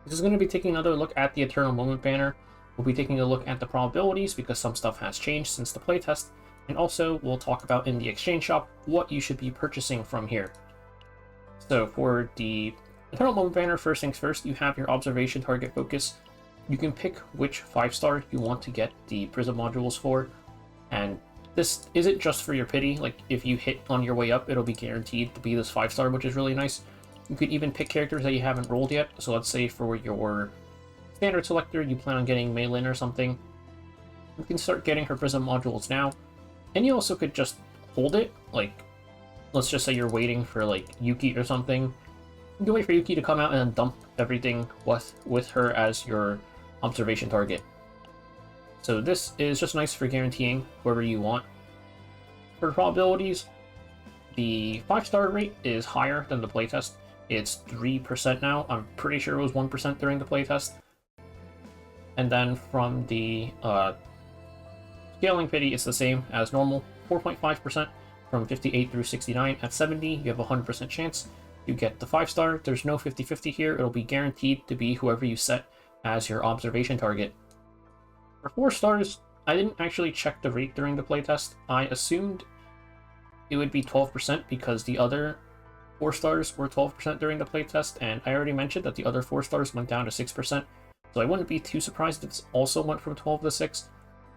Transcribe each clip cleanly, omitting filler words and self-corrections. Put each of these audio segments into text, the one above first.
This is going to be taking another look at the Eternal Moment banner. We'll be taking a look at the probabilities because some stuff has changed since the playtest, and also we'll talk about in the exchange shop what you should be purchasing from here. So for the Eternal Moment banner, first things first, you have your observation target focus. You can pick which 5-star you want to get the Prism modules for, and this isn't just for your pity. Like, if you hit on your way up, it'll be guaranteed to be this 5-star, which is really nice. You could even pick characters that you haven't rolled yet. So let's say for your standard selector, you plan on getting Maylin or something. You can start getting her Prism modules now. And you also could just hold it. Like, let's just say you're waiting for, like, Yuki or something. You can wait for Yuki to come out and then dump everything with her as your observation target. So this is just nice for guaranteeing whoever you want. For probabilities, the 5-star rate is higher than the playtest. It's 3% now. I'm pretty sure it was 1% during the playtest. And then from the scaling pity, it's the same as normal, 4.5% from 58 through 69. At 70, you have a 100% chance. You get the 5-star. There's no 50-50 here. It'll be guaranteed to be whoever you set as your observation target. For 4 stars, I didn't actually check the rate during the playtest. I assumed it would be 12% because the other 4 stars were 12% during the playtest, and I already mentioned that the other 4 stars went down to 6%, so I wouldn't be too surprised if it also went from 12 to 6.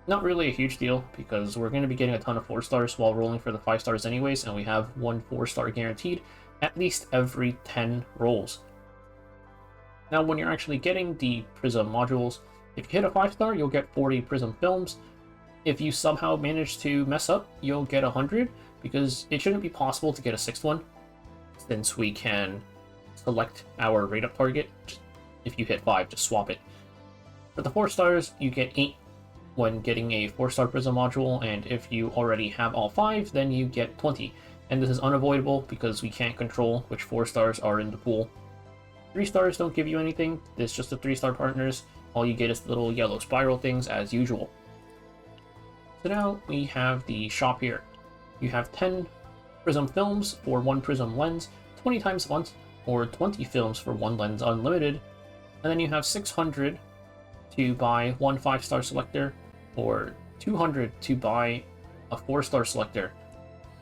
Not really a huge deal, because we're going to be getting a ton of 4 stars while rolling for the 5 stars anyways, and we have one 4-star guaranteed at least every 10 rolls. Now, when you're actually getting the Prism modules, if you hit a 5-star, you'll get 40 Prism films. If you somehow manage to mess up, you'll get 100, because it shouldn't be possible to get a 6th one, since we can select our rate-up target. If you hit 5, just swap it. For the 4 stars, you get 8 when getting a 4-star Prism module, and if you already have all 5, then you get 20. And this is unavoidable because we can't control which 4 stars are in the pool. 3 stars don't give you anything. It's just the 3-star partners. All you get is the little yellow spiral things as usual. So now we have the shop here. You have 10 Prism films for 1 Prism lens, 20 times once, or 20 films for 1 lens unlimited. And then you have 600 to buy 1 5-star selector, or 200 to buy a 4-star selector.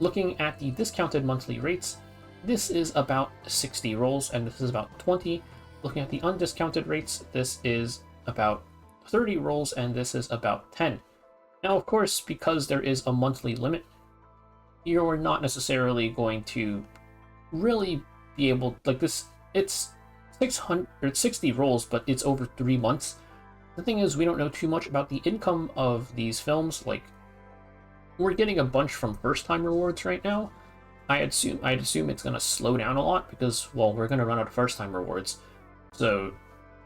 Looking at the discounted monthly rates, this is about 60 rolls, and this is about 20. Looking at the undiscounted rates, this is about 30 rolls, and this is about 10. Now, of course, because there is a monthly limit, you're not necessarily going to really be able, like this, it's 60 rolls, but it's over 3 months. The thing is, we don't know too much about the income of these films. Like, we're getting a bunch from first-time rewards right now. I'd assume it's going to slow down a lot because, well, we're going to run out of first-time rewards. So,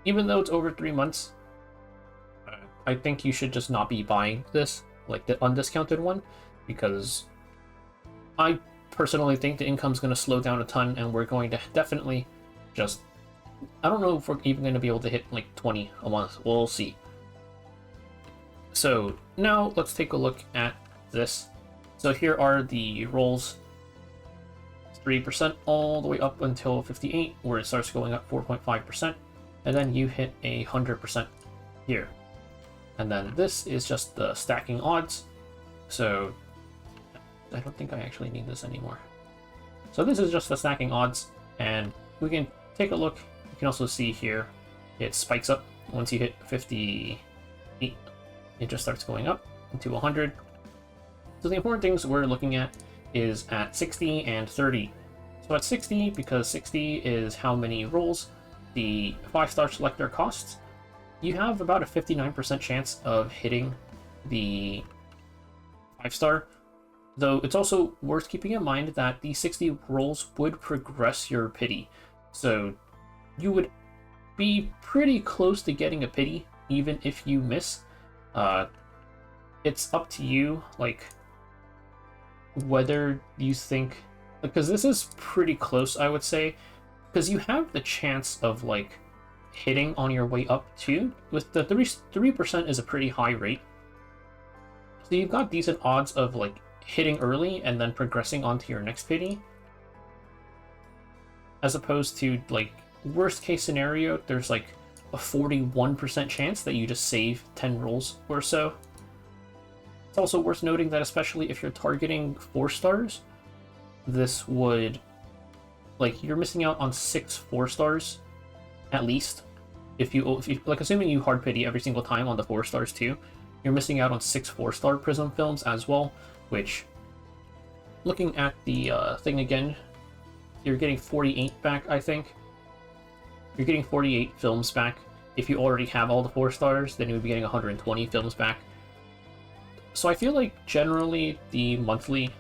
even though it's over 3 months, I think you should just not be buying this, like the undiscounted one, because I personally think the income's going to slow down a ton, and we're going to definitely just... I don't know if we're even going to be able to hit like 20 a month. We'll see. So now let's take a look at this. So here are the rolls. 3% all the way up until 58, where it starts going up 4.5%, and then you hit 100% here. And then this is just the stacking odds. So I don't think I actually need this anymore. So this is just the stacking odds, and we can take a look. You can also see here it spikes up once you hit 58. It just starts going up into 100. So the important things we're looking at is at 60 and 30. So at 60, because 60 is how many rolls the 5-star selector costs, you have about a 59% chance of hitting the 5-star. Though it's also worth keeping in mind that the 60 rolls would progress your pity. So you would be pretty close to getting a pity, even if you miss. It's up to you, like, whether you think, because this is pretty close, I would say, because you have the chance of, like, hitting on your way up too. With the 3% is a pretty high rate, so you've got decent odds of, like, hitting early and then progressing onto your next pity, as opposed to, like, worst case scenario, there's like a 41% chance that you just save 10 rolls or so. It's also worth noting that especially if you're targeting 4 stars, this would, like, you're missing out on 6 4 stars at least. If you like, assuming you hard pity every single time on the 4 stars too, you're missing out on 6 4-star Prism films as well, which, looking at the thing again, you're getting 48 back, I think. You're getting 48 films back. If you already have all the 4 stars, then you would be getting 120 films back. So I feel like generally the monthly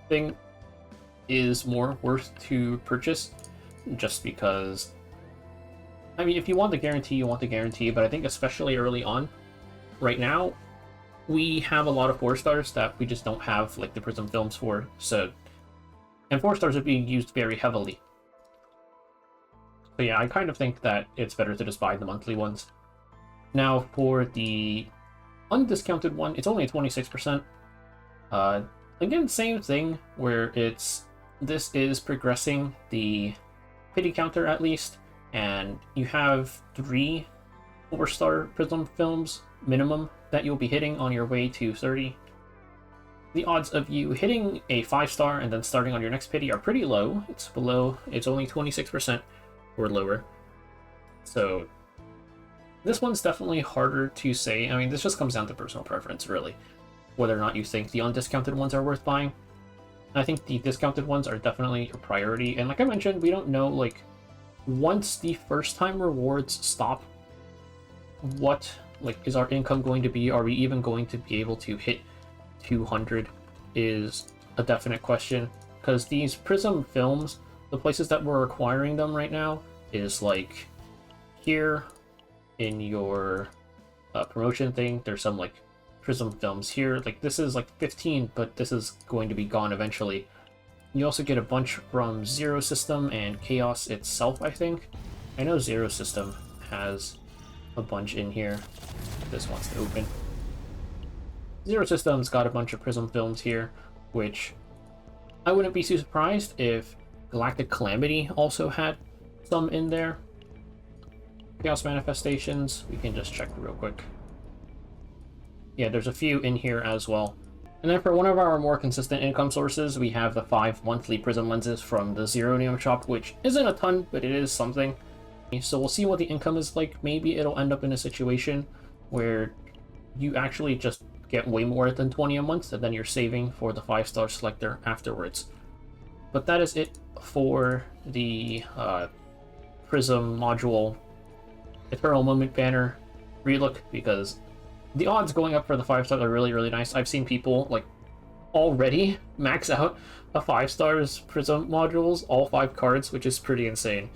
thing is more worth to purchase, just because, I mean, if you want the guarantee, you want the guarantee, but I think especially early on, right now, we have a lot of 4 stars that we just don't have, like, the Prism films for, so, and 4 stars are being used very heavily. So yeah, I kind of think that it's better to just buy the monthly ones. Now, for the undiscounted one, it's only 26%. Again, same thing, where this is progressing the pity counter at least, and you have 3 4-star Prism films minimum that you'll be hitting on your way to 30. The odds of you hitting a 5-star and then starting on your next pity are pretty low. It's only 26% or lower. So this one's definitely harder to say. I mean, this just comes down to personal preference, really, whether or not you think the undiscounted ones are worth buying. I think the discounted ones are definitely your priority, and like I mentioned, we don't know, like, once the first time rewards stop, what, like, is our income going to be? Are we even going to be able to hit 200 is a definite question, because these Prism films, the places that we're acquiring them right now is, like, here in your promotion thing, there's some, like, Prism films here. Like, this is like 15, but this is going to be gone eventually. You also get a bunch from Zero System and Chaos itself, I think. I know Zero System has a bunch in here. This wants to open. Zero System's got a bunch of Prism films here, which I wouldn't be too surprised if Galactic Calamity also had some in there. Chaos Manifestations, we can just check real quick. Yeah, there's a few in here as well. And then for one of our more consistent income sources, we have the 5 monthly Prism lenses from the Zero Neum shop, which isn't a ton, but it is something. So we'll see what the income is like. Maybe it'll end up in a situation where you actually just get way more than 20 a month, and then you're saving for the 5-star selector afterwards. But that is it for the Prism module Eternal Moment banner relook, because the odds going up for the 5 stars are really, really nice. I've seen people, like, already max out a 5 stars Prism modules, all 5 cards, which is pretty insane.